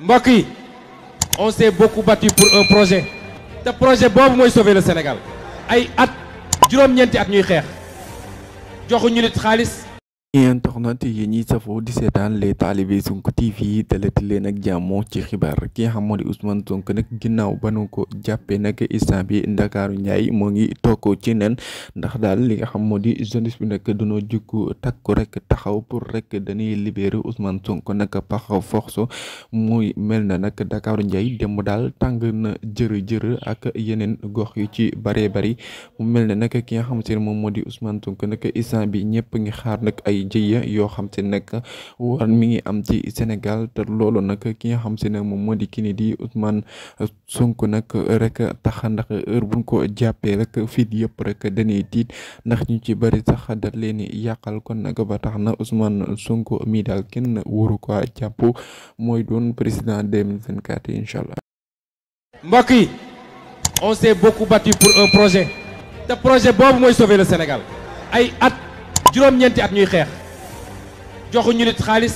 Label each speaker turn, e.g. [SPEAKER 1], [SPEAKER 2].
[SPEAKER 1] mbokk yi on s'est beaucoup battu pour un projet te projet boobu mooy sauver le Sénégal ay at juróom-ñeenti at ñuy xeex joxuñu nit xaalis.
[SPEAKER 2] internet yi ñuy safoo di seetaan les talibé Sonko TV dalati leen ak jàmmoo ci xibaar ki nga xam moo di Ousmane Sonko nag ginnaaw ba nu ko jàppee nag instant bi Ndakaaru Njaay moo ngi toog ci nen ndax daal li nga xam moo di jeunesse bi nag dañoo jukku takku rek taxaw pour rek dañuy libérer Ousmane Sonko nag par force muy mel na nag Ndakaaru Njaay dem daal tàng na jër ak yeneen gox yu ci bëree bëri mu mel ne nag ki nga xam te ne moom moo di Ousmane Sonko nag instant bi ñëpp ngi xaar nag ay jëya yoo xam te nag war mi ngi am ci Sénégal te loolu nag ki nga xam te ne moom moo di kii nii di Ousmane Sonko nag rek tax ndax heure buñ ko jàppee rek fii yëpp rek dañuy tiit ndax ñu ci bëri sax da leen yàqal kon nag ba tax na Ousmane Sonko mi daal kenn waru ko jàpp mooy doon président 2024 incha allah.
[SPEAKER 1] mbokk yi on s'est beaucoup battu pour un projet te projet boobu mooy sauver le Sénégal ay at juróom-ñeenti at ñuy xeex joxuñu nit xaalis